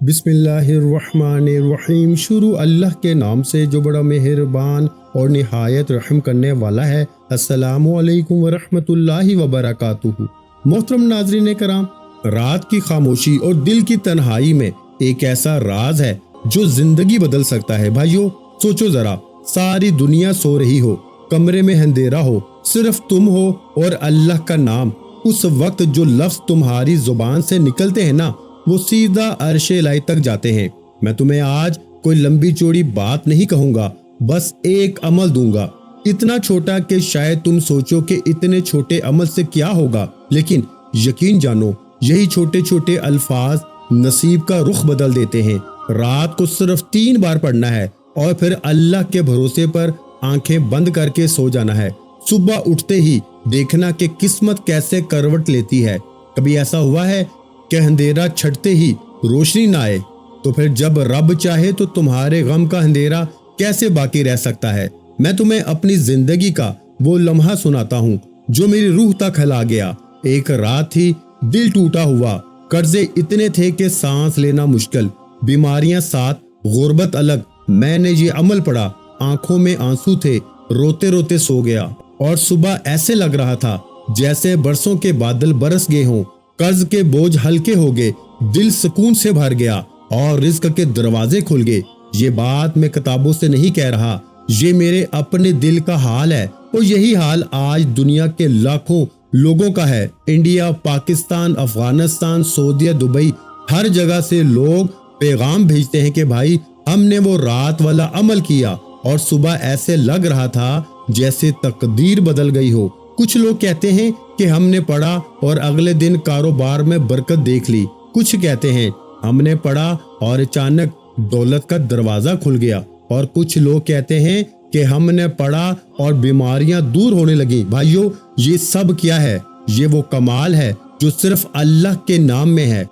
بسم اللہ الرحمن الرحیم۔ شروع اللہ کے نام سے جو بڑا مہربان اور نہایت رحم کرنے والا ہے۔ السلام علیکم ورحمۃ اللہ وبرکاتہ۔ محترم ناظرین کرام، رات کی خاموشی اور دل کی تنہائی میں ایک ایسا راز ہے جو زندگی بدل سکتا ہے۔ بھائیو سوچو ذرا، ساری دنیا سو رہی ہو، کمرے میں اندھیرا ہو، صرف تم ہو اور اللہ کا نام۔ اس وقت جو لفظ تمہاری زبان سے نکلتے ہیں نا، وہ سیدھا عرش الہی تک جاتے ہیں۔ میں تمہیں آج کوئی لمبی چوڑی بات نہیں کہوں گا، بس ایک عمل دوں گا، اتنا چھوٹا کہ شاید تم سوچو کہ اتنے چھوٹے عمل سے کیا ہوگا، لیکن یقین جانو یہی چھوٹے چھوٹے الفاظ نصیب کا رخ بدل دیتے ہیں۔ رات کو صرف 3 بار پڑھنا ہے اور پھر اللہ کے بھروسے پر آنکھیں بند کر کے سو جانا ہے۔ صبح اٹھتے ہی دیکھنا کہ قسمت کیسے کروٹ لیتی ہے۔ کبھی ایسا ہوا ہے کہ اندھیرا چھٹتے ہی روشنی نہ آئے؟ تو پھر جب رب چاہے تو تمہارے غم کا اندھیرا کیسے باقی رہ سکتا ہے؟ میں تمہیں اپنی زندگی کا وہ لمحہ سناتا ہوں جو میری روح تک ہلا گیا۔ ایک رات تھی، دل ٹوٹا ہوا، قرضے اتنے تھے کہ سانس لینا مشکل، بیماریاں ساتھ، غربت الگ۔ میں نے یہ عمل پڑھا، آنکھوں میں آنسو تھے، روتے روتے سو گیا، اور صبح ایسے لگ رہا تھا جیسے برسوں کے بادل برس گئے ہوں، قرض کے بوجھ ہلکے ہو گئے، دل سکون سے بھر گیا اور رزق کے دروازے کھل گئے۔ یہ بات میں کتابوں سے نہیں کہہ رہا، یہ میرے اپنے دل کا حال ہے، اور یہی حال آج دنیا کے لاکھوں لوگوں کا ہے۔ انڈیا، پاکستان، افغانستان، سعودیہ، دبئی، ہر جگہ سے لوگ پیغام بھیجتے ہیں کہ بھائی ہم نے وہ رات والا عمل کیا اور صبح ایسے لگ رہا تھا جیسے تقدیر بدل گئی ہو۔ کچھ لوگ کہتے ہیں کہ ہم نے پڑھا اور اگلے دن کاروبار میں برکت دیکھ لی۔ کچھ کہتے ہیں ہم نے پڑھا اور اچانک دولت کا دروازہ کھل گیا، اور کچھ لوگ کہتے ہیں کہ ہم نے پڑھا اور بیماریاں دور ہونے لگیں۔ بھائیو یہ سب کیا ہے؟ یہ وہ کمال ہے جو صرف اللہ کے نام میں ہے۔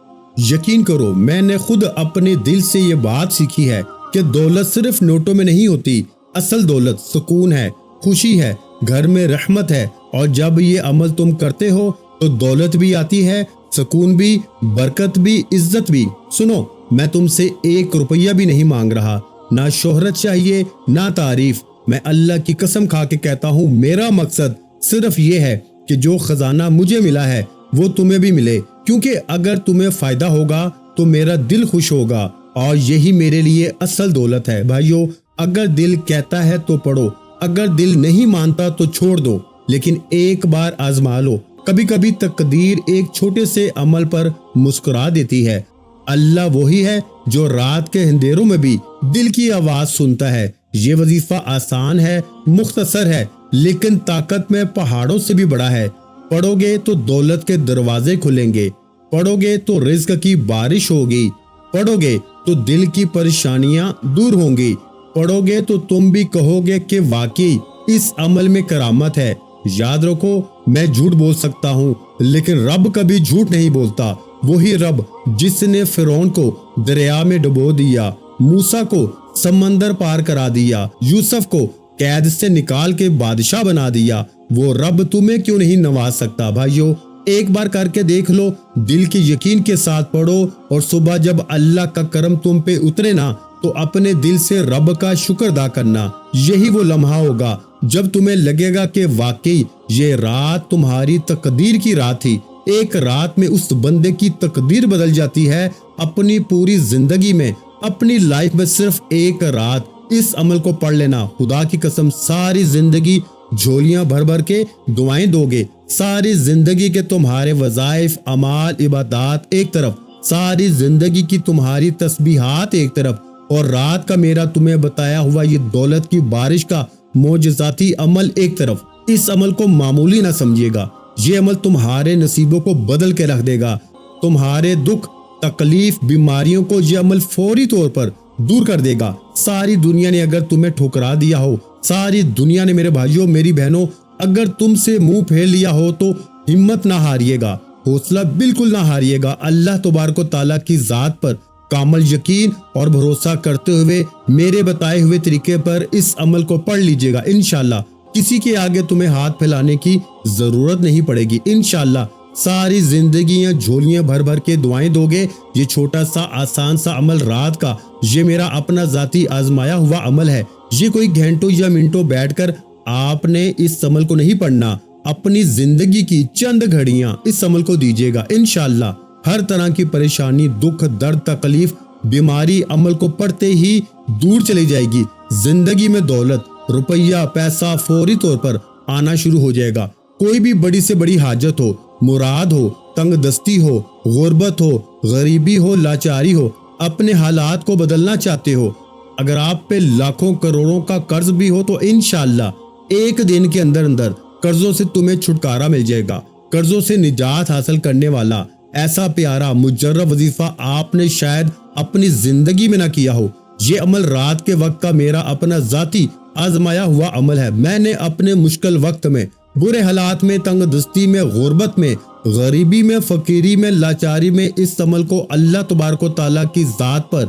یقین کرو میں نے خود اپنے دل سے یہ بات سیکھی ہے کہ دولت صرف نوٹوں میں نہیں ہوتی، اصل دولت سکون ہے، خوشی ہے، گھر میں رحمت ہے، اور جب یہ عمل تم کرتے ہو تو دولت بھی آتی ہے، سکون بھی، برکت بھی، عزت بھی۔ سنو، میں تم سے 1 روپیہ بھی نہیں مانگ رہا، نہ شہرت چاہیے نہ تعریف۔ میں اللہ کی قسم کھا کے کہتا ہوں، میرا مقصد صرف یہ ہے کہ جو خزانہ مجھے ملا ہے وہ تمہیں بھی ملے، کیونکہ اگر تمہیں فائدہ ہوگا تو میرا دل خوش ہوگا، اور یہی میرے لیے اصل دولت ہے۔ بھائیو اگر دل کہتا ہے تو پڑھو، اگر دل نہیں مانتا تو چھوڑ دو، لیکن ایک بار آزما لو۔ کبھی کبھی تقدیر ایک چھوٹے سے عمل پر مسکرا دیتی ہے۔ اللہ وہی ہے جو رات کے اندھیروں میں بھی دل کی آواز سنتا ہے۔ یہ وظیفہ آسان ہے، مختصر ہے، لیکن طاقت میں پہاڑوں سے بھی بڑا ہے۔ پڑھو گے تو دولت کے دروازے کھلیں گے، پڑھو گے تو رزق کی بارش ہوگی، پڑھو گے تو دل کی پریشانیاں دور ہوں گی، پڑھو گے تو تم بھی کہو گے کہ واقعی اس عمل میں کرامت ہے۔ یاد رکھو، میں جھوٹ بول سکتا ہوں لیکن رب کبھی جھوٹ نہیں بولتا۔ وہی رب جس نے فرعون کو دریا میں ڈبو دیا، موسیٰ کو سمندر پار کرا دیا، یوسف کو قید سے نکال کے بادشاہ بنا دیا، وہ رب تمہیں کیوں نہیں نواز سکتا؟ بھائیو ایک بار کر کے دیکھ لو، دل کے یقین کے ساتھ پڑھو، اور صبح جب اللہ کا کرم تم پہ اترے نا تو اپنے دل سے رب کا شکر ادا کرنا۔ یہی وہ لمحہ ہوگا جب تمہیں لگے گا کہ واقعی یہ رات تمہاری تقدیر کی رات تھی۔ ایک رات میں اس بندے کی تقدیر بدل جاتی ہے۔ اپنی پوری زندگی میں، اپنی لائف میں صرف ایک رات اس عمل کو پڑھ لینا، خدا کی قسم ساری زندگی جھولیاں بھر بھر کے دعائیں دو گے۔ ساری زندگی کے تمہارے وظائف، اعمال، عبادات ایک طرف، ساری زندگی کی تمہاری تسبیحات ایک طرف، اور رات کا میرا تمہیں بتایا ہوا یہ دولت کی بارش کا معجزاتی عمل ایک طرف۔ اس عمل کو معمولی نہ سمجھیے گا، یہ عمل تمہارے نصیبوں کو بدل کے رکھ دے گا۔ تمہارے دکھ، تکلیف، بیماریوں کو یہ عمل فوری طور پر دور کر دے گا۔ ساری دنیا نے اگر تمہیں ٹھکرا دیا ہو، ساری دنیا نے میرے بھائیوں میری بہنوں اگر تم سے منہ پھیر لیا ہو، تو ہمت نہ ہاریے گا، حوصلہ بالکل نہ ہاریے گا۔ اللہ تبارک و تعالیٰ کی ذات پر کامل یقین اور بھروسہ کرتے ہوئے میرے بتائے ہوئے طریقے پر اس عمل کو پڑھ لیجئے گا۔ انشاءاللہ کسی کے آگے تمہیں ہاتھ پھیلانے کی ضرورت نہیں پڑے گی۔ انشاءاللہ ساری زندگیاں جھولیاں بھر بھر کے دعائیں دو گے، یہ چھوٹا سا آسان سا عمل رات کا، یہ میرا اپنا ذاتی آزمایا ہوا عمل ہے، یہ کوئی گھنٹوں یا منٹوں بیٹھ کر آپ نے اس عمل کو نہیں پڑھنا، اپنی زندگی کی چند گھڑیاں اس عمل کو دیجیے گا، انشاءاللہ ہر طرح کی پریشانی، دکھ، درد، تکلیف، بیماری عمل کو پڑھتے ہی دور چلی جائے گی۔ زندگی میں دولت، روپیہ، پیسہ فوری طور پر آنا شروع ہو جائے گا۔ کوئی بھی بڑی سے بڑی حاجت ہو، مراد ہو، تنگ دستی ہو، غربت ہو، غریبی ہو، لاچاری ہو، اپنے حالات کو بدلنا چاہتے ہو، اگر آپ پہ لاکھوں کروڑوں کا قرض بھی ہو تو انشاءاللہ ایک دن کے اندر اندر قرضوں سے تمہیں چھٹکارا مل جائے گا۔ قرضوں سے نجات حاصل کرنے والا ایسا پیارا مجرب وظیفہ آپ نے شاید اپنی زندگی میں نہ کیا ہو۔ یہ عمل رات کے وقت کا میرا اپنا ذاتی آزمایا ہوا عمل ہے۔ میں نے اپنے مشکل وقت میں، برے حالات میں، تنگ دستی میں، غربت میں، غریبی میں، فقیری میں، لاچاری میں اس عمل کو اللہ تبارک و تعالیٰ کی ذات پر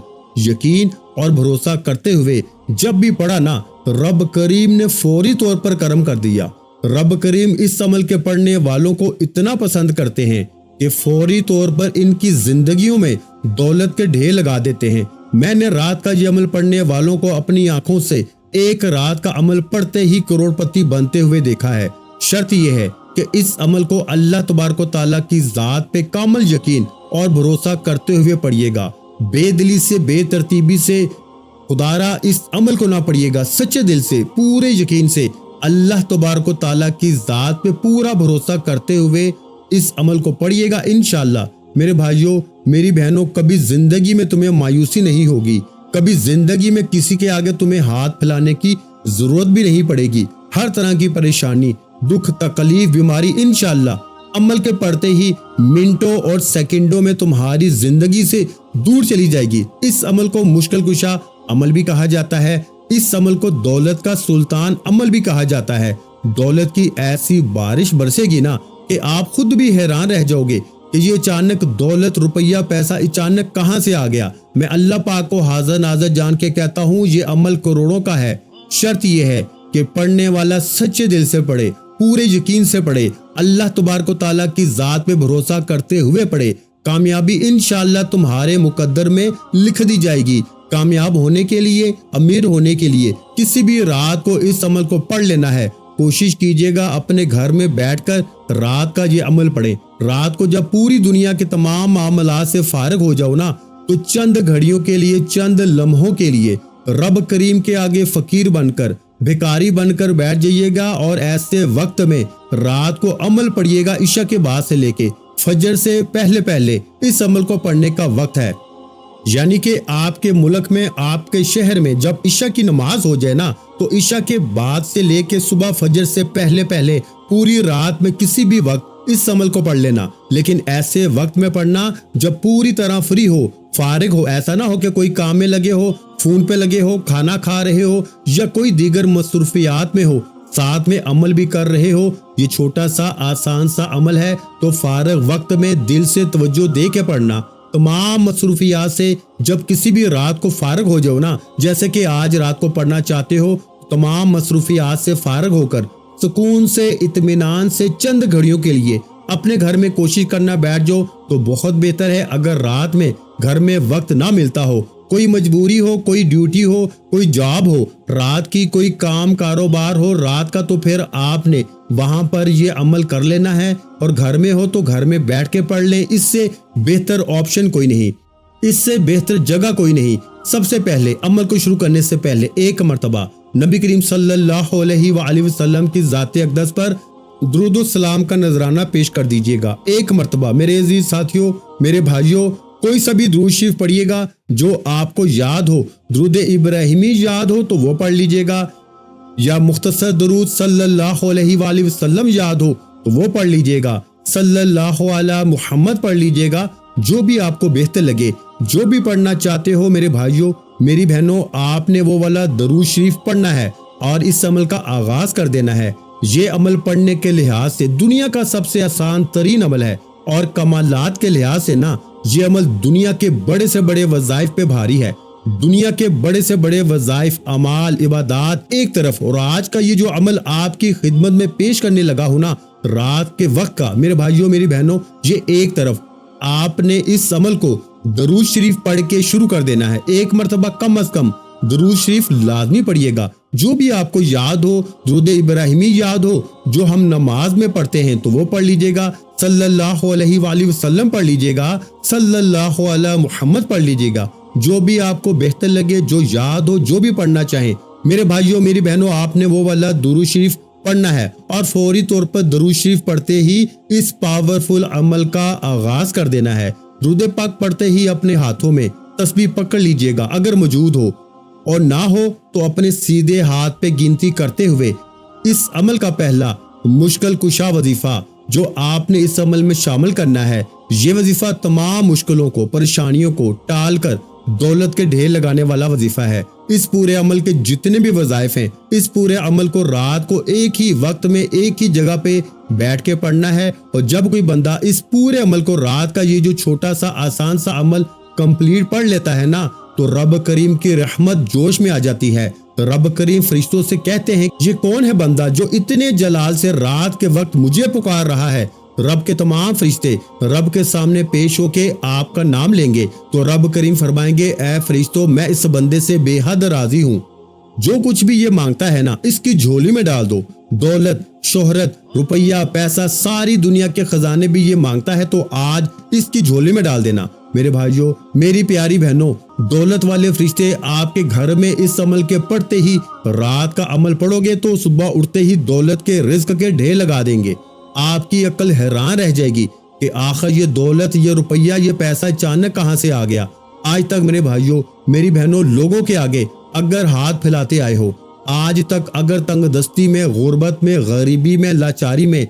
یقین اور بھروسہ کرتے ہوئے جب بھی پڑھا نا، رب کریم نے فوری طور پر کرم کر دیا۔ رب کریم اس عمل کے پڑھنے والوں کو اتنا پسند کرتے ہیں کہ فوری طور پر ان کی زندگیوں میں دولت کے ڈھیر لگا دیتے ہیں۔ میں نے رات کا یہ عمل پڑھنے والوں کو اپنی آنکھوں سے ایک رات کا عمل پڑھتے ہی کروڑ پتی بنتے ہوئے دیکھا ہے۔ شرط یہ ہے کہ اس عمل کو اللہ تبارک و تعالیٰ کی ذات پہ کامل یقین اور بھروسہ کرتے ہوئے پڑھیے گا، بے دلی سے، بے ترتیبی سے خدارا اس عمل کو نہ پڑھیے گا، سچے دل سے، پورے یقین سے، اللہ تبارک و تعالیٰ کی ذات پہ پورا بھروسہ کرتے ہوئے اس عمل کو پڑھیے گا۔ انشاءاللہ میرے بھائیوں، میری بہنوں، کبھی زندگی میں تمہیں مایوسی نہیں ہوگی، کبھی زندگی میں کسی کے آگے تمہیں ہاتھ پھیلانے کی ضرورت بھی نہیں پڑے گی۔ ہر طرح کی پریشانی، دکھ، تکلیف، بیماری انشاءاللہ عمل کے پڑھتے ہی منٹوں اور سیکنڈوں میں تمہاری زندگی سے دور چلی جائے گی۔ اس عمل کو مشکل کشا عمل بھی کہا جاتا ہے، اس عمل کو دولت کا سلطان عمل بھی کہا جاتا ہے۔ دولت کی ایسی بارش برسے گی نا کہ آپ خود بھی حیران رہ جاؤ گے کہ یہ اچانک دولت، روپیہ، پیسہ اچانک کہاں سے آ گیا۔ میں اللہ پاک کو حاضر ناظر جان کے کہتا ہوں، یہ عمل کروڑوں کا ہے۔ شرط یہ ہے کہ پڑھنے والا سچے دل سے پڑھے، پورے یقین سے پڑھے، اللہ تبارک و تعالیٰ کی ذات پہ بھروسہ کرتے ہوئے پڑھے۔ کامیابی انشاءاللہ تمہارے مقدر میں لکھ دی جائے گی۔ کامیاب ہونے کے لیے، امیر ہونے کے لیے کسی بھی رات کو اس عمل کو پڑھ لینا ہے۔ کوشش کیجیے گا اپنے گھر میں بیٹھ کر رات کا یہ عمل پڑھیں۔ رات کو جب پوری دنیا کے تمام معاملات سے فارغ ہو جاؤ نا، تو چند گھڑیوں کے لیے، چند لمحوں کے لیے رب کریم کے آگے فقیر بن کر، بھکاری بن کر بیٹھ جائیے گا، اور ایسے وقت میں رات کو عمل پڑھیے گا۔ عشاء کے بعد سے لے کے فجر سے پہلے پہلے اس عمل کو پڑھنے کا وقت ہے، یعنی کہ آپ کے ملک میں، آپ کے شہر میں جب عشاء کی نماز ہو جائے نا، تو عشاء کے بعد سے لے کے صبح فجر سے پہلے پہلے پوری رات میں کسی بھی وقت اس عمل کو پڑھ لینا، لیکن ایسے وقت میں پڑھنا جب پوری طرح فری ہو، فارغ ہو۔ ایسا نہ ہو کہ کوئی کام میں لگے ہو، فون پہ لگے ہو، کھانا کھا رہے ہو، یا کوئی دیگر مصروفیات میں ہو، ساتھ میں عمل بھی کر رہے ہو۔ یہ چھوٹا سا آسان سا عمل ہے، تو فارغ وقت میں دل سے توجہ دے کے پڑھنا۔ تمام مصروفیات سے جب کسی بھی رات کو فارغ ہو جاؤ نا، جیسے کہ آج رات کو پڑھنا چاہتے ہو، تمام مصروفیات سے فارغ ہو کر سکون سے، اطمینان سے چند گھڑیوں کے لیے اپنے گھر میں کوشش کرنا بیٹھ جاؤ تو بہت بہتر ہے۔ اگر رات میں گھر میں وقت نہ ملتا ہو، کوئی مجبوری ہو، کوئی ڈیوٹی ہو، کوئی جاب ہو، رات کی کوئی کام کاروبار ہو رات کا، تو پھر آپ نے وہاں پر یہ عمل کر لینا ہے، اور گھر میں ہو تو گھر میں بیٹھ کے پڑھ لیں۔ اس سے بہتر آپشن کوئی نہیں، اس سے بہتر جگہ کوئی نہیں۔ سب سے پہلے عمل کو شروع کرنے سے پہلے ایک مرتبہ نبی کریم صلی اللہ علیہ وآلہ وسلم کی ذات اقدس پر درود و سلام کا نذرانہ پیش کر دیجیے گا۔ ایک مرتبہ میرے عزیز ساتھیوں، میرے بھائیوں، کوئی سا بھی درود شریف پڑھیے گا جو آپ کو یاد ہو۔ درود ابراہیمی یاد ہو تو وہ پڑھ لیجیے گا، یا مختصر درود صلی اللہ علیہ وآلہ وسلم یاد ہو تو وہ پڑھ لیجیے گا، صلی اللہ علی محمد پڑھ لیجیے گا، جو بھی آپ کو بہتر لگے، جو بھی پڑھنا چاہتے ہو۔ میرے بھائیوں، میری بہنوں، آپ نے وہ والا درود شریف پڑھنا ہے اور اس عمل کا آغاز کر دینا ہے۔ یہ عمل پڑھنے کے لحاظ سے دنیا کا سب سے آسان ترین عمل ہے، اور کمالات کے لحاظ سے نا، یہ عمل دنیا کے بڑے سے بڑے وظائف پہ بھاری ہے۔ دنیا کے بڑے سے بڑے وظائف، اعمال، عبادات ایک طرف، اور آج کا یہ جو عمل آپ کی خدمت میں پیش کرنے لگا ہوں نا، رات کے وقت کا میرے بھائیوں میری بہنوں یہ ایک طرف آپ نے اس عمل کو درود شریف پڑھ کے شروع کر دینا ہے. ایک مرتبہ کم از کم درود شریف لازمی پڑھیے گا. جو بھی آپ کو یاد ہو, درود ابراہیمی یاد ہو جو ہم نماز میں پڑھتے ہیں تو وہ پڑھ لیجئے گا, صلی اللہ علیہ وآلہ وسلم پڑھ لیجئے گا, صلی اللہ علی محمد پڑھ لیجئے گا. جو بھی آپ کو بہتر لگے, جو یاد ہو, جو بھی پڑھنا چاہیں میرے بھائیوں میری بہنوں, آپ نے وہ والا درود شریف پڑھنا ہے اور فوری طور پر درود شریف پڑھتے ہی اس پاورفل عمل کا آغاز کر دینا ہے. درود پاک پڑھتے ہی اپنے ہاتھوں میں تسبیح پکڑ لیجئے گا, اگر موجود ہو, اور نہ ہو تو اپنے سیدھے ہاتھ پہ گنتی کرتے ہوئے اس عمل کا پہلا مشکل کشا وظیفہ جو آپ نے اس عمل میں شامل کرنا ہے, یہ وظیفہ تمام مشکلوں کو, پریشانیوں کو ٹال کر دولت کے ڈھیر لگانے والا وظیفہ ہے. اس پورے عمل کے جتنے بھی وظائف ہیں, اس پورے عمل کو رات کو ایک ہی وقت میں ایک ہی جگہ پہ بیٹھ کے پڑھنا ہے. اور جب کوئی بندہ اس پورے عمل کو رات کا یہ جو چھوٹا سا آسان سا عمل کمپلیٹ پڑھ لیتا ہے نا, تو رب کریم کی رحمت جوش میں آ جاتی ہے. رب کریم فرشتوں سے کہتے ہیں یہ کون ہے بندہ جو اتنے جلال سے رات کے وقت مجھے پکار رہا ہے. رب کے تمام فرشتے رب کے سامنے پیش ہو کے آپ کا نام لیں گے تو رب کریم فرمائیں گے اے فرشتوں میں اس بندے سے بے حد راضی ہوں. جو کچھ بھی یہ مانگتا ہے نا اس کی جھولی میں ڈال دو. دولت, شہرت, روپیہ, پیسہ, ساری دنیا کے خزانے بھی یہ مانگتا ہے تو آج اس کی جھولی میں ڈال دینا. میرے بھائیوں میری پیاری بہنوں, دولت والے فرشتے آپ کے گھر میں اس عمل کے پڑھتے ہی رات کا عمل پڑھو گے تو صبح اٹھتے ہی دولت کے رزق کے ڈھیر لگا دیں گے. آپ کی عقل حیران رہ جائے گی کہ آخر یہ دولت, یہ روپیہ, یہ پیسہ اچانک کہاں سے آ گیا. آج تک میرے بھائیوں میری بہنوں لوگوں کے آگے اگر ہاتھ پھیلاتے آئے ہو, آج تک اگر تنگ دستی میں, غربت میں, غریبی میں, لاچاری میں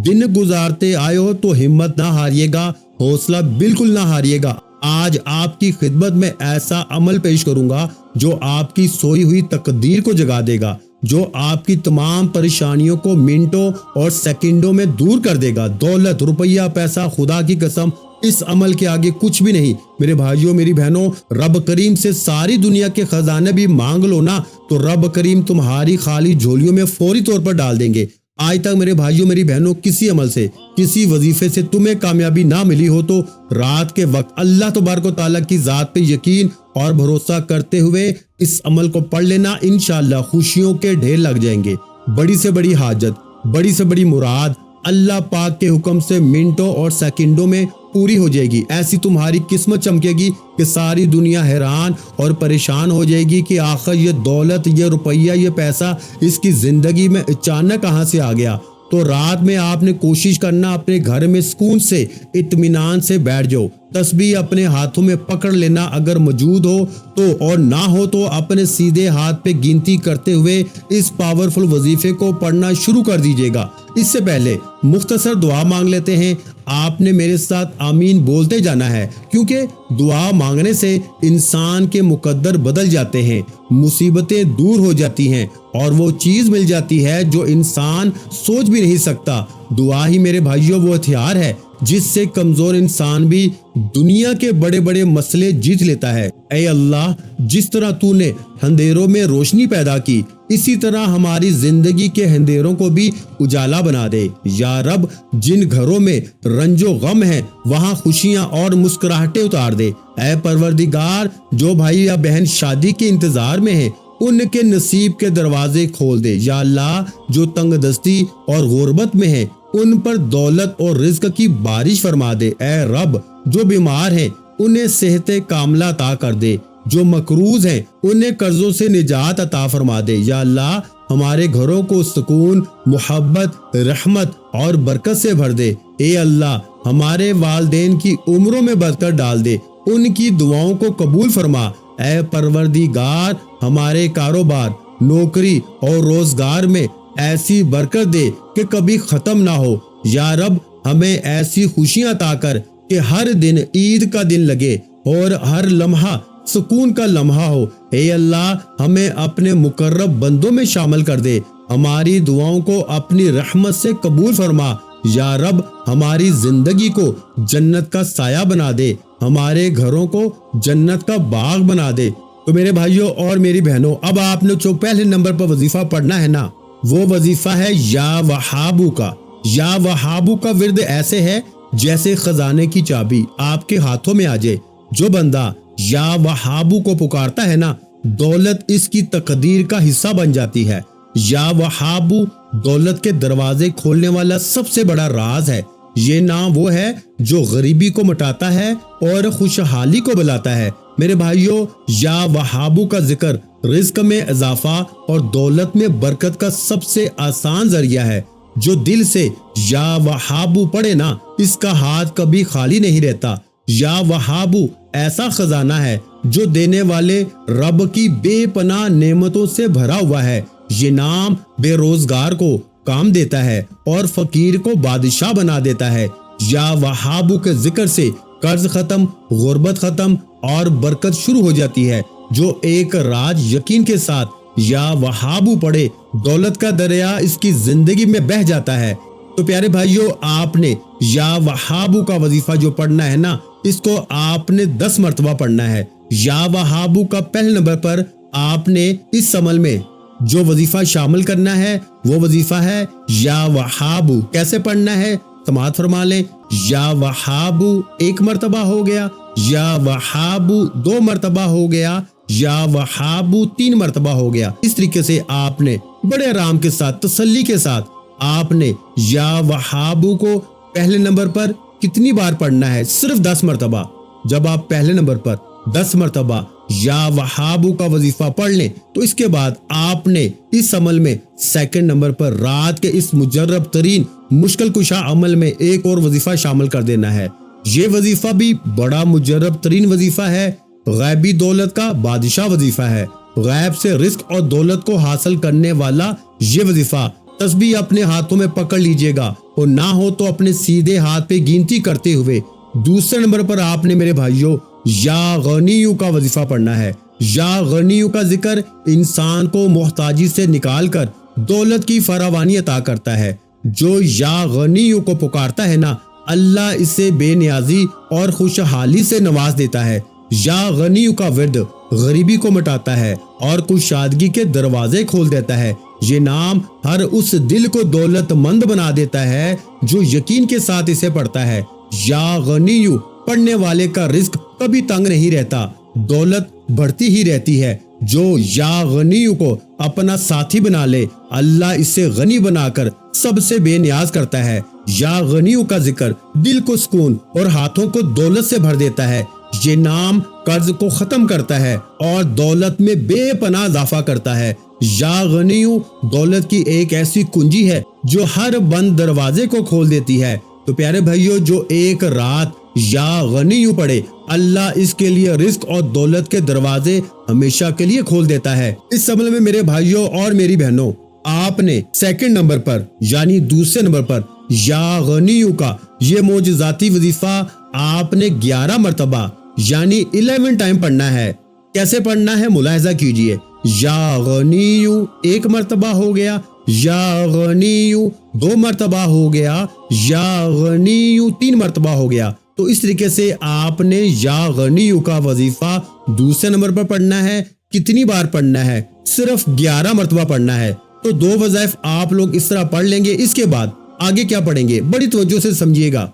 دن گزارتے آئے ہو تو ہمت نہ ہاریے گا, حوصلہ بالکل نہ ہاریے گا. آج آپ کی خدمت میں ایسا عمل پیش کروں گا جو آپ کی سوئی ہوئی تقدیر کو جگا دے گا, جو آپ کی تمام پریشانیوں کو منٹوں اور سیکنڈوں میں دور کر دے گا. دولت, روپیہ, پیسہ, خدا کی قسم اس عمل کے آگے کچھ بھی نہیں. میرے بھائیوں میری بہنوں, رب کریم سے ساری دنیا کے خزانے بھی مانگ لو نا تو رب کریم تمہاری خالی جھولیوں میں فوری طور پر ڈال دیں گے. آج تک میرے بھائیوں میری بہنوں کسی عمل سے, کسی وظیفے سے تمہیں کامیابی نہ ملی ہو تو رات کے وقت اللہ تبارک و تعالیٰ کی ذات پہ یقین اور بھروسہ کرتے ہوئے اس عمل کو پڑھ لینا, انشاءاللہ خوشیوں کے ڈھیر لگ جائیں گے. بڑی سے بڑی حاجت, بڑی سے بڑی مراد اللہ پاک کے حکم سے منٹوں اور سیکنڈوں میں پوری ہو جائے گی. ایسی تمہاری قسمت چمکے گی کہ ساری دنیا حیران اور پریشان ہو جائے گی کہ آخر یہ دولت, یہ روپیہ, یہ پیسہ اس کی زندگی میں اچانک کہاں سے آ گیا. تو رات میں آپ نے کوشش کرنا اپنے گھر میں سکون سے, اطمینان سے بیٹھ جاؤ. تسبیح اپنے ہاتھوں میں پکڑ لینا اگر موجود ہو تو, اور نہ ہو تو اپنے سیدھے ہاتھ پہ گنتی کرتے ہوئے اس پاورفل وظیفے کو پڑھنا شروع کر دیجیے گا. اس سے پہلے مختصر دعا مانگ لیتے ہیں. آپ نے میرے ساتھ آمین بولتے جانا ہے کیونکہ دعا مانگنے سے انسان کے مقدر بدل جاتے ہیں, مصیبتیں دور ہو جاتی ہیں اور وہ چیز مل جاتی ہے جو انسان سوچ بھی نہیں سکتا. دعا ہی میرے بھائیوں وہ ہتھیار ہے جس سے کمزور انسان بھی دنیا کے بڑے بڑے مسئلے جیت لیتا ہے. اے اللہ, جس طرح تو نے اندھیروں میں روشنی پیدا کی اسی طرح ہماری زندگی کے اندھیروں کو بھی اجالا بنا دے. یا رب, جن گھروں میں رنج و غم ہے وہاں خوشیاں اور مسکراہٹیں اتار دے. اے پروردگار, جو بھائی یا بہن شادی کے انتظار میں ہیں ان کے نصیب کے دروازے کھول دے. یا اللہ, جو تنگ دستی اور غربت میں ہیں ان پر دولت اور رزق کی بارش فرما دے. اے رب, جو بیمار ہیں انہیں صحت کاملہ عطا کر دے, جو مقروض ہیں انہیں قرضوں سے نجات عطا فرما دے. یا اللہ, ہمارے گھروں کو سکون, محبت, رحمت اور برکت سے بھر دے. اے اللہ, ہمارے والدین کی عمروں میں برکت ڈال دے, ان کی دعاؤں کو قبول فرما. اے پروردگار, ہمارے کاروبار, نوکری اور روزگار میں ایسی برکت دے کہ کبھی ختم نہ ہو. یا رب, ہمیں ایسی خوشیاں عطا کر کہ ہر دن عید کا دن لگے اور ہر لمحہ سکون کا لمحہ ہو. اے اللہ, ہمیں اپنے مقرب بندوں میں شامل کر دے, ہماری دعاؤں کو اپنی رحمت سے قبول فرما. یا رب, ہماری زندگی کو جنت کا سایہ بنا دے, ہمارے گھروں کو جنت کا باغ بنا دے. تو میرے بھائیوں اور میری بہنوں, اب آپ نے جو پہلے نمبر پر وظیفہ پڑھنا ہے نا وہ وظیفہ ہے یا وہابو کا. یا وہابو کا ورد ایسے ہے جیسے خزانے کی چابی آپ کے ہاتھوں میں آ جائے۔ جو بندہ یا وہابو کو پکارتا ہے نا، دولت اس کی تقدیر کا حصہ بن جاتی ہے۔ یا وہابو دولت کے دروازے کھولنے والا سب سے بڑا راز ہے۔ یہ نام وہ ہے جو غریبی کو مٹاتا ہے اور خوشحالی کو بلاتا ہے۔ میرے بھائیوں، یا وہابو کا ذکر رزق میں اضافہ اور دولت میں برکت کا سب سے آسان ذریعہ ہے۔ جو دل سے یا وہابو پڑھے نا، اس کا ہاتھ کبھی خالی نہیں رہتا۔ یا وہابو ایسا خزانہ ہے جو دینے والے رب کی بے پناہ نعمتوں سے بھرا ہوا ہے۔ یہ نام بے روزگار کو کام دیتا ہے اور فقیر کو بادشاہ بنا دیتا ہے۔ یا وہابو کے ذکر سے قرض ختم، غربت ختم اور برکت شروع ہو جاتی ہے۔ جو ایک راج یقین کے ساتھ یا وہابو پڑھے، دولت کا دریا اس کی زندگی میں بہہ جاتا ہے۔ تو پیارے بھائیوں، آپ نے یا وہابو کا وظیفہ جو پڑھنا ہے نا، اس کو آپ نے 10 مرتبہ پڑھنا ہے۔ یا وہابو کا پہلے نمبر پر آپ نے اس عمل میں جو وظیفہ شامل کرنا ہے وہ وظیفہ ہے یا وہابو۔ کیسے پڑھنا ہے؟ سماعت فرما لیں۔ یا وہابو 1 مرتبہ ہو گیا، یا وہابو 2 مرتبہ ہو گیا، یا وہابو 3 مرتبہ ہو گیا۔ اس طریقے سے آپ نے بڑے آرام کے ساتھ، تسلی کے ساتھ آپ نے یا وہابو کو پہلے نمبر پر کتنی بار پڑھنا ہے؟ صرف 10 مرتبہ۔ جب آپ پہلے نمبر پر 10 مرتبہ یا وہابو کا وظیفہ پڑھ لیں تو اس کے بعد آپ نے اس عمل میں سیکنڈ نمبر پر رات کے اس مجرب ترین مشکل کشا عمل میں ایک اور وظیفہ شامل کر دینا ہے۔ یہ وظیفہ بھی بڑا مجرب ترین وظیفہ ہے۔ غیبی دولت کا بادشاہ وظیفہ ہے۔ غیب سے رزق اور دولت کو حاصل کرنے والا یہ وظیفہ تسبیح اپنے ہاتھوں میں پکڑ لیجئے گا، اور نہ ہو تو اپنے سیدھے ہاتھ پہ گنتی کرتے ہوئے دوسرے نمبر پر آپ نے میرے بھائیوں یا غنیو کا وظیفہ پڑھنا ہے۔ یا غنیو کا ذکر انسان کو محتاجی سے نکال کر دولت کی فراوانی عطا کرتا ہے۔ جو یا غنیو کو پکارتا ہے نا، اللہ اسے بے نیازی اور خوشحالی سے نواز دیتا ہے۔ یا غنیو کا ورد غریبی کو مٹاتا ہے اور کشادگی کے دروازے کھول دیتا ہے۔ یہ نام ہر اس دل کو دولت مند بنا دیتا ہے جو یقین کے ساتھ اسے پڑھتا ہے۔ یا غنیو پڑھنے والے کا رزق کبھی تنگ نہیں رہتا، دولت بڑھتی ہی رہتی ہے۔ جو یا غنیو کو اپنا ساتھی بنا لے، اللہ اسے غنی بنا کر سب سے بے نیاز کرتا ہے۔ یا غنیو کا ذکر دل کو سکون اور ہاتھوں کو دولت سے بھر دیتا ہے۔ یہ نام قرض کو ختم کرتا ہے اور دولت میں بے پناہ اضافہ کرتا ہے۔ یا غنیو دولت کی ایک ایسی کنجی ہے جو ہر بند دروازے کو کھول دیتی ہے۔ تو پیارے بھائیوں، جو ایک رات یا غنیو پڑھے، اللہ اس کے لیے رزق اور دولت کے دروازے ہمیشہ کے لیے کھول دیتا ہے۔ اس عمل میں میرے بھائیوں اور میری بہنوں، آپ نے سیکنڈ نمبر پر یعنی دوسرے نمبر پر یا غنیو کا یہ معجزاتی وظیفہ آپ نے 11 مرتبہ یعنی 11 ٹائم پڑھنا ہے۔ کیسے پڑھنا ہے ملاحظہ کیجئے۔ یا غنیو 1 مرتبہ ہو گیا، یا غنیو 2 مرتبہ ہو گیا، یا غنیو 3 مرتبہ ہو گیا۔ تو اس طریقے سے آپ نے یا غنیو کا وظیفہ دوسرے نمبر پر پڑھنا ہے۔ کتنی بار پڑھنا ہے؟ صرف 11 مرتبہ پڑھنا ہے۔ تو 2 وظائف آپ لوگ اس طرح پڑھ لیں گے۔ اس کے بعد آگے کیا پڑھیں گے؟ بڑی توجہ سے سمجھیے گا۔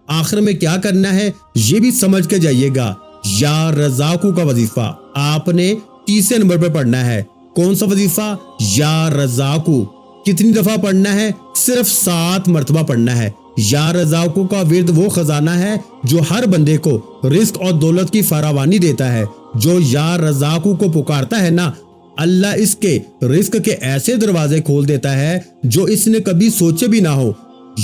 آخر میں کیا کرنا ہے یہ بھی سمجھ کے جائیے گا۔ یا رزاقو کا وظیفہ آپ نے تیسرے نمبر پر پڑھنا ہے۔ کون سا وظیفہ؟ یا رزاقو۔ کتنی دفعہ پڑھنا ہے؟ صرف 7 مرتبہ پڑھنا ہے۔ یا رزاقو کا ورد وہ خزانہ ہے جو ہر بندے کو رزق اور دولت کی فراوانی دیتا ہے۔ جو یا رزاقو کو پکارتا ہے نا، اللہ اس کے رزق کے ایسے دروازے کھول دیتا ہے جو اس نے کبھی سوچے بھی نہ ہو۔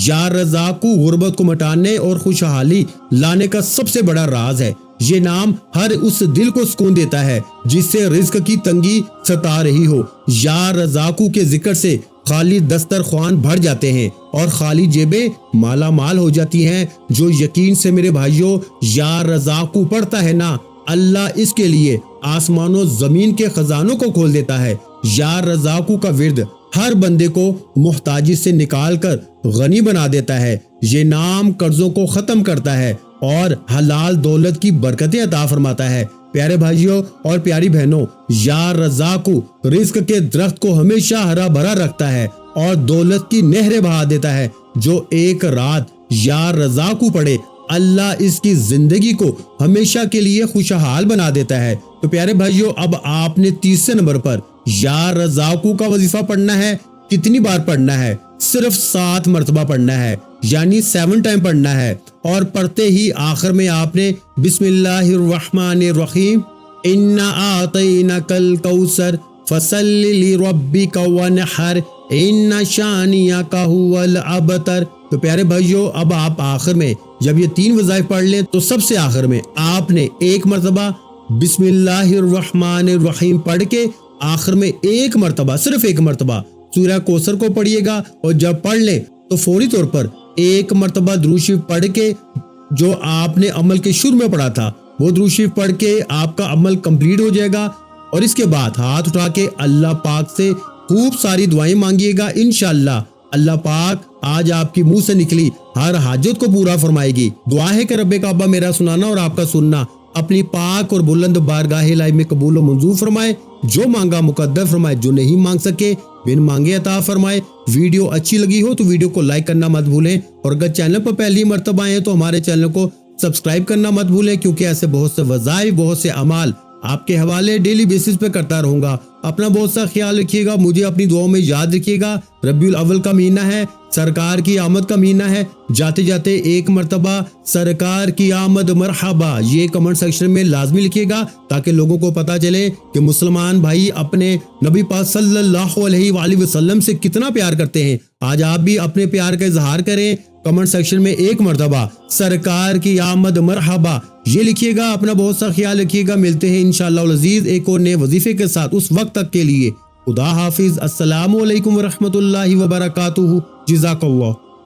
یا رزاقو غربت کو مٹانے اور خوشحالی لانے کا سب سے بڑا راز ہے۔ یہ نام ہر اس دل کو سکون دیتا ہے جس سے رزق کی تنگی ستا رہی ہو۔ یا رزاقو کے ذکر سے خالی دسترخوان بھر جاتے ہیں اور خالی جیبیں مالا مال ہو جاتی ہیں۔ جو یقین سے میرے بھائیوں یا رزاقو پڑھتا ہے نا، اللہ اس کے لیے آسمان و زمین کے خزانوں کو کھول دیتا ہے۔ یا رزاقو کا ورد ہر بندے کو محتاجی سے نکال کر غنی بنا دیتا ہے۔ یہ نام قرضوں کو ختم کرتا ہے اور حلال دولت کی برکتیں عطا فرماتا ہے۔ پیارے بھائیوں اور پیاری بہنوں، یا رزاقو رزق کے درخت کو ہمیشہ ہرا بھرا رکھتا ہے اور دولت کی نہریں بہا دیتا ہے۔ جو ایک رات یا رضا کو پڑھے اللہ اس کی زندگی کو ہمیشہ کے لیے خوشحال بنا دیتا ہے۔ تو پیارے بھائیو، اب آپ نے تیسرے نمبر پر یا رزاقو کا وظیفہ پڑھنا ہے۔ کتنی بار پڑھنا ہے؟ صرف 7 مرتبہ پڑھنا ہے، یعنی 7 ٹائم پڑھنا ہے۔ اور پڑھتے ہی آخر میں آپ نے بسم اللہ الرحمن الرحیم انا اعطیناک الکوثر فصل لربک وانحر ان شانئک هو الابتر۔ تو پیارے بھائیو، اب آپ آخر میں جب یہ 3 وظائف پڑھ لیں تو سب سے آخر میں آپ نے 1 مرتبہ بسم اللہ الرحمن الرحیم پڑھ کے آخر میں 1 مرتبہ، صرف 1 مرتبہ سورہ کوثر کو پڑھیے گا، اور جب پڑھ لیں تو فوری طور پر 1 مرتبہ درود شریف پڑھ کے جو آپ نے عمل کے شروع میں پڑھا تھا وہ درود شریف پڑھ کے آپ کا عمل کمپلیٹ ہو جائے گا۔ اور اس کے بعد ہاتھ اٹھا کے اللہ پاک سے خوب ساری دعائیں مانگیے گا، انشاءاللہ اللہ پاک آج آپ کی منہ سے نکلی ہر حاجت کو پورا فرمائے گی۔ دعا ہے کہ رب کعبہ میرا سنانا اور آپ کا سننا اپنی پاک اور بلند بارگاہ الہی میں قبول و منظور فرمائے، جو مانگا مقدر فرمائے، جو نہیں مانگ سکے بن مانگے عطا فرمائے۔ ویڈیو اچھی لگی ہو تو ویڈیو کو لائک کرنا مت بھولیں، اور اگر چینل پر پہلی مرتبہ آئے تو ہمارے چینل کو سبسکرائب کرنا مت بھولیں، کیونکہ ایسے بہت سے وظائف، بہت سے اعمال آپ کے حوالے ڈیلی بیسس پہ کرتا رہوں گا۔ اپنا بہت سا خیال رکھیے گا، مجھے اپنی دعاؤں میں یاد رکھیے گا۔ ربیع الاول کا مہینہ ہے، سرکار کی آمد کا مہینہ ہے، جاتے جاتے 1 مرتبہ سرکار کی آمد مرحبا یہ کمنٹ سیکشن میں لازمی لکھیے گا، تاکہ لوگوں کو پتا چلے کہ مسلمان بھائی اپنے نبی پاک صلی اللہ علیہ وآلہ وسلم سے کتنا پیار کرتے ہیں۔ آج آپ بھی اپنے پیار کا اظہار کریں، کمنٹ سیکشن میں 1 مرتبہ سرکار کی آمد مرحبا یہ لکھیے گا۔ اپنا بہت سا خیال رکھیے گا، ملتے ہیں انشاءاللہ العزیز ایک اور نئے وظیفے کے ساتھ، اس وقت تک کے لیے خدا حافظ۔ السلام علیکم ورحمۃ اللہ وبرکاتہ۔ جزاک اللہ۔